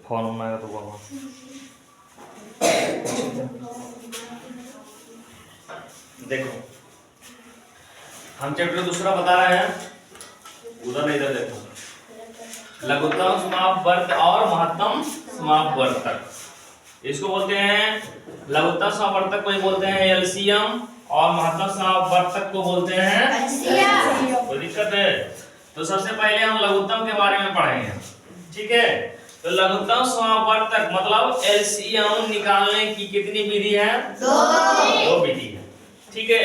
Phone होना है तो बोलना। देखो हम चैप्टर दूसरा बता रहे हैं, उधर इधर देखो। लघुत्तम समापवर्त और महत्तम समापवर्तक, इसको बोलते हैं लघुत्तम समापवर्तक को बोलते हैं एलसीएम और महत्तम समापवर्तक को बोलते हैं एचसीएफ। कोई दिक्कत है? तो सबसे पहले हम लघुत्तम के बारे में पढ़ेंगे, ठीक है। तो लघुत्तम समापवर्तक मतलब एलसीएम निकालने की कितनी विधि है? दो विधि है, ठीक है।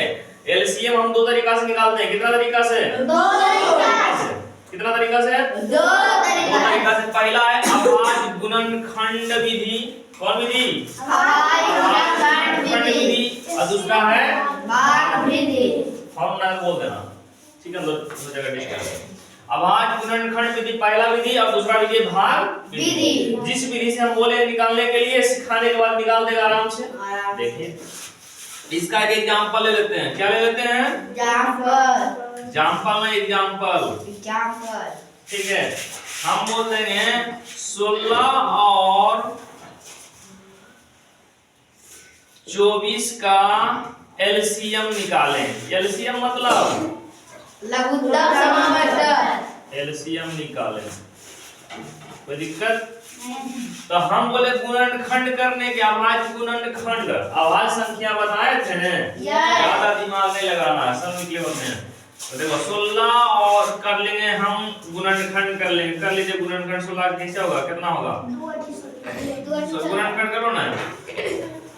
एलसीएम हम दो तरीका से निकालते हैं। कितना तरीका से? दो तरीका से। कितना तरीका से? दो तरीका से। पहला है अभाज्य गुणनखंड विधि। कौन विधि? अभाज्य गुणनखंड विधि। और दूसरा है भाग विधि। फॉर्मूला बोल देना, ठीक है। दो जगह डिस्कस। अभाज्य गुणनखंड विधि पहला विधि और दूसरा विधि भाग विधि। जिस विधि से हम बोले निकालने के लिए, सिखाने के बाद निकाल देगा आराम से। देखिए इसका एक एग्जांपल ले लेते हैं। क्या ले लेते हैं? एग्जांपल नहीं, एग्जांपल, ठीक है। हम बोल देंगे 16 और 24 का एलसीएम निकालें। एलसीएम मतलब लघुत्तम समापवर्तक। एलसीएम निकालें, कोई दिक्कत? तो हम बोले गुणनखंड करने के, अभाज्य गुणनखंड, अभाज्य संख्या बताए थे ना, ज्यादा दिमाग नहीं लगाना है, सब निकले होते हैं। तो देखो 16 और कर लेंगे हम गुणनखंड कर लेंगे। कर लीजिए गुणनखंड 16 कैसे होगा? कितना होगा? गुणनखंड करो ना,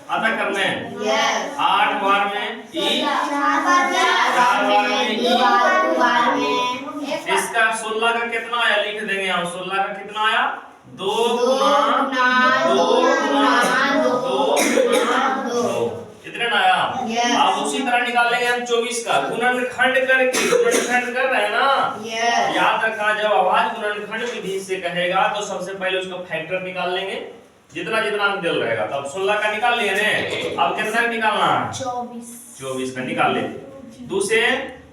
आता करने 8 बार में ई, 4 बार में ई। इसका 16 का कितना आया लिख देंगे हम। 16 का कितना आया? 2 गुना 2 कितने ना आया? अब उसी तरह निकालेंगे हम 24 का गुणनखंड करके। गुणनखंड कर रहे हैं ना, याद रखना। जब अभाज्य गुणनखंड विधि से कहेगा तो सबसे पहले उसका फैक्टर निकाल लेंगे, जितना जितना अंक दिल रहेगा। तो अब 16 का निकाल लिए ने, अब कितना निकालना है? 24 का निकाल ले। 2 से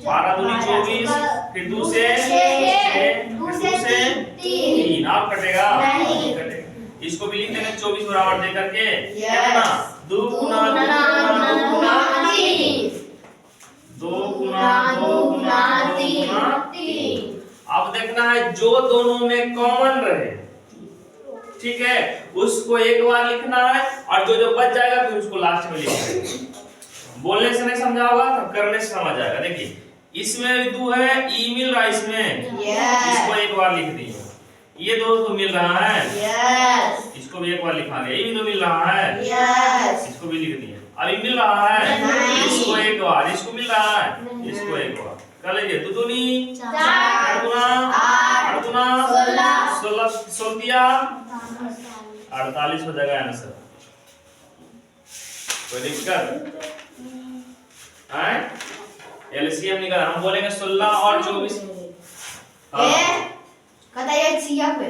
12 दूनी 24, फिर 2 से 6, 2 से 3, और कटेगा? नहीं कटेगा। इसको भी लिख देंगे 24 बराबर दे करके कितना? 2 गुना 3। अब देखना है जो दोनों में कॉमन रहे, ठीक है, उसको एक बार लिखना है, और जो बच जाएगा फिर उसको लास्ट में लिखना है। बोलने से नहीं समझा होगा तो करने से समझ आएगा। देखिए इसमें 2 है, ई मिल रहा है इसमें, इसको एक बार लिख दिए। ये 2 मिल रहा है, इसको भी एक बार लिखा गया। ये भी 2 मिल रहा है, इसको भी लिख दिए। अभी मिल रहा है, इसको एक बार, इसको मिल रहा है, इसको एक बार कर लीजिए। 2 दूनी 4 गुना 8 गुना 16 48 हो जाएगा आंसर। कोई दिक्कत है? एलसीएम निकाल। हम बोलेंगे 16 और 24। कहता है एलसीएम पे,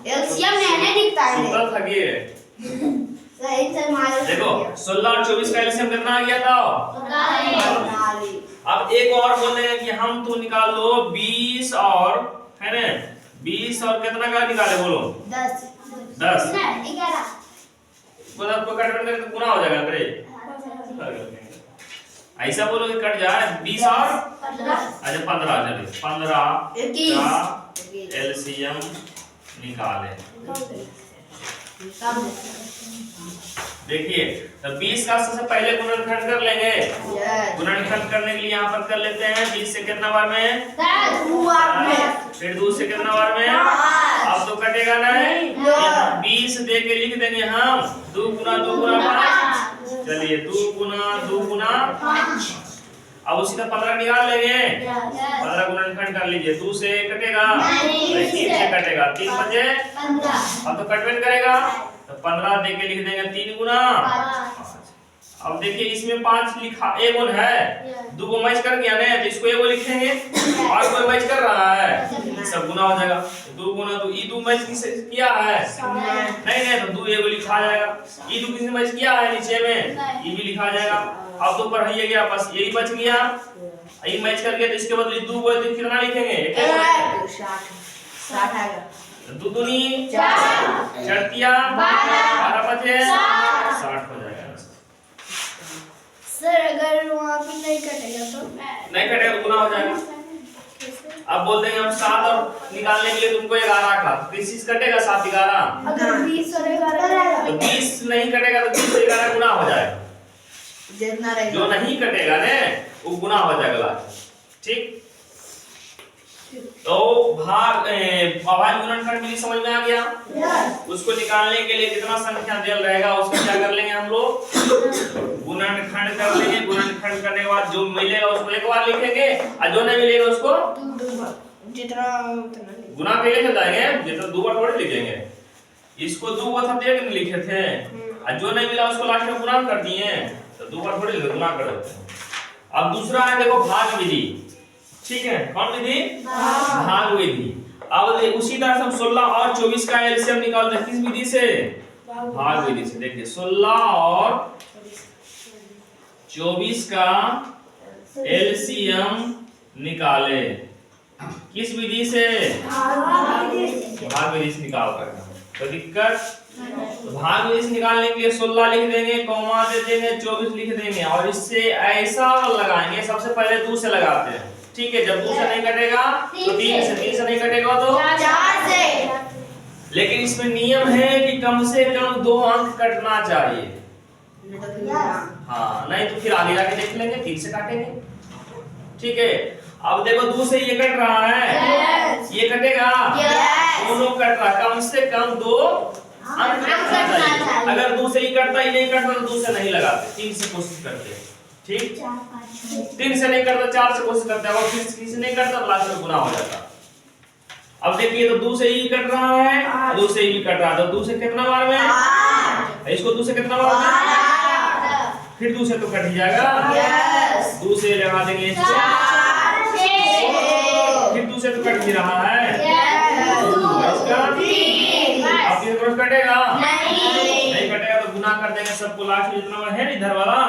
एलसीएम नहीं दिखता है। सुनता था कि सही से मारो। देखो 16 और 24 का एलसीएम कितना आ गया था? अब एक और बोलेंगे कि हम तो निकाल लो 20 और, है ना, 20 और कितना का निकाले? बोलो 10 11 मतलब को कट करके गुना हो जाएगा। करे ऐसा बोलो कि कट जाए 20 और 15। अच्छा 15 चलिए 15 का एलसीएम निकाले। देखिए तो 20 का सबसे पहले गुणनखंड कर लेंगे। गुणनखंड करने के लिए यहाँ पर कर लेते हैं 20 से कितना बार में? 10। फिर 2 से कितना बार में? अब तो कटेगा नहीं, 20 दे के लिख देंगे हम 2 गुना 5। चलिए 2 गुना 5। अब उसी का 15 निकाल लेंगे। 15 गुणनखंड कर लीजिए। 2 से कटेगा नहीं, 3 से कटेगा। 3 बचे 15। अब तो कटवेट करेगा तो 15 दे के लिख देंगे 3 गुना 5। अब देखिए इसमें 5 लिखा, एक गुण है, 2 को मैच कर गया ना, तो इसको एगो लिखेंगे और कोई मैच कर रहा है, सब गुना हो जाएगा। 2 गुना 2, ई 2 मैच किया है नहीं, तो 2 एगो लिखा जाएगा। ई 2 किसने मैच किया है नीचे में, ई भी लिखा जाएगा। अब तो पढ़ाइए गया, बस यही बच गया, यही मैच कर गया, तो इसके बदले 2 को कितना लिखेंगे? 60 आएगा। दो दूनी 4 चरतिया 12 बचे 60 हो जाएगा। सर अगर वहाँ पे नहीं कटेगा तो नहीं कटेगा तो गुना हो जाएगा। अब बोल देंगे हम 7 और निकालने के लिए तुमको 11 का, किस चीज कटेगा 7 11? अगर 20 और 11 तो 20 नहीं कटेगा तो 20 से 11 गुना हो जाएगा। जितना रहेगा जो नहीं कटेगा ने वो गुना हो जाएगा लास्ट। ठीक, तो भाग अभाज्य गुणनखंड विधि समझ में आ गया। उसको निकालने के लिए जितना संख्या दिल रहेगा उसको क्या कर लेंगे हम लोग, गुणनखंड कर लेंगे। गुणनखंड करने के बाद जो मिलेगा उसको एक बार लिखेंगे और जो नहीं मिलेगा उसको जितना उतना गुना पे लेके जाएंगे, जितना 2 बार थोड़ी लिखेंगे। इसको 2 बार हम एक नहीं लिखे थे और जो नहीं मिला उसको लास्ट में गुना कर दिए, तो 2 बार थोड़ी गुना कर देते हैं। अब दूसरा है देखो भाग विधि। ठीक है, कौन विधि? भाग विधि। अब उसी तरह से हम 16 और 24 का एलसीएम निकालते हैं। किस विधि से? भाग विधि से। देखिए 16 और 24 का एलसीएम निकाले किस विधि से? भाग विधि से निकाल कर। तो दिक्कत, भाग विधि से निकालने के लिए 16 लिख देंगे, कॉमा दे देंगे, 24 लिख देंगे और इससे ऐसा लगाएंगे। सबसे पहले 2 से लगाते हैं। ठीक है, जब 2 से नहीं कटेगा तो 3 से नहीं कटेगा तो 4 से। लेकिन इसमें नियम है कि कम से कम 2 अंक कटना चाहिए। हाँ, नहीं तो फिर आगे जाके देख लेंगे, 3 से काटेंगे। ठीक है, अब देखो 2 से ये कट रहा है, ये कटेगा, दोनों कट रहा, कम से कम 2 अंक कटना चाहिए। अगर 2 से ही कटता ही नहीं कटता तो 2 से नहीं लगाते, 3 से कोशिश करते हैं। ठीक, 3 से नहीं करता 4 से कोशिश करते हैं, और फिर 3 से नहीं करता तो लास्ट में गुना हो जाता। अब देखिए तो 2 से ही कट रहा है, 2 से ही कट रहा है, तो 2 से कितना बार में 8, इसको 2 से कितना बार में, फिर 2 से तो कट ही जाएगा। 2 से लगा देंगे 4, फिर 2 से तो कट ही रहा है, इसका 3, अब ये क्रॉस कटेगा नहीं कटेगा तो गुना कर देंगे सबको, लास्ट में जितना है इधर वाला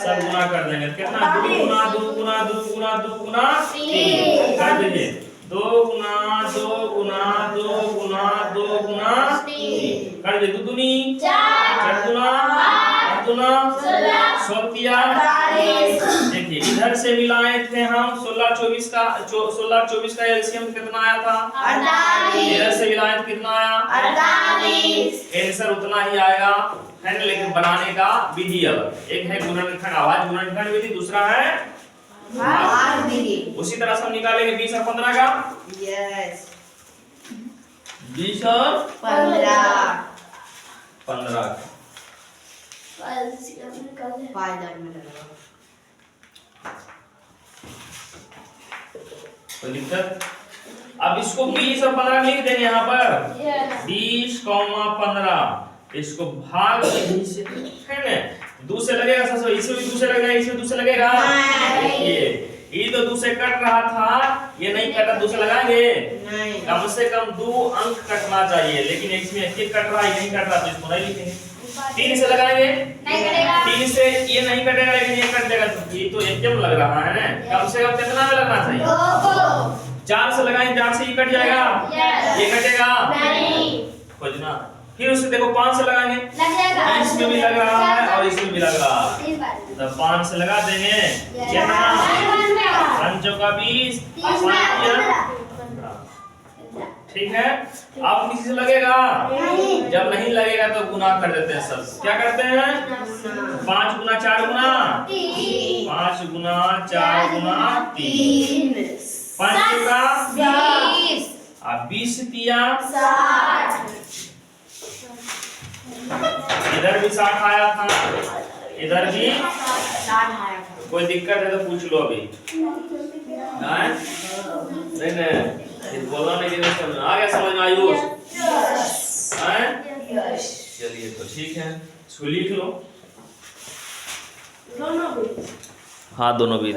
सब गुना कर देंगे। कितना 2 गुना 2 गुना 2 गुना 2 गुना 3 कर दीजिए। 2 गुना 2 गुना 2 गुना 2 गुना 3 कर दे। 2 दूनी 4 गुना 8 गुना 16 देखिए इधर से मिलाए थे हम 16 24 का 16 24 का एलसीएम कितना आया था 48। इधर से मिलाए तो कितना आया 48। आंसर उतना ही आएगा है ना। लेकिन बनाने का विधि अलग, एक है गुणनखंड अभाज्य गुणनखंड विधि, दूसरा है भाग विधि। उसी तरह से हम निकालेंगे 20 और 15 का। यस 20 और 15 का तो दिक्कत। अब इसको 20 और 15 लिख देंगे यहाँ पर 20, 15 इसको भाग विधि से है ना। 2 से लगेगा सर, इसमें भी 2 से लगेगा, इसमें 2 से लगेगा। ये तो 2 से कट रहा था, ये नहीं कटा, 2 से लगाएंगे नहीं। कम से कम 2 अंक कटना चाहिए, लेकिन इसमें एक कट रहा है, नहीं कट रहा तो इसको नहीं लिखेंगे। 3 से लगाएंगे नहीं कटेगा। 3 से ये नहीं कटेगा लेकिन ये कट देगा, ये तो एकदम लग रहा है ना। कम से कम कितना में लगना चाहिए 4 से लगाएंगे, 4 से ये कट जाएगा, ये कटेगा नहीं। खोजना। फिर उससे देखो 5 से लगाएंगे, लग जाएगा। इसमें भी लग रहा है और इसमें भी लग रहा है, तो 5 से लगा देंगे। कितना 5 का 20 ठीक है। अब किसी से लगेगा, जब नहीं लगेगा तो गुना कर देते हैं सब। क्या करते हैं 5 गुना 4 गुना 5 गुना 4 गुना 3 5 का 20 अब 20 तिया 60 इधर भी 60 आया था, इधर भी 60 आया था। कोई दिक्कत है तो पूछ लो अभी। नहीं नहीं बोलना नहीं कि समझ आ गया, समझ में आयुष चलिए तो ठीक है, इसको लिख लो। दोनों भी हाँ दोनों भी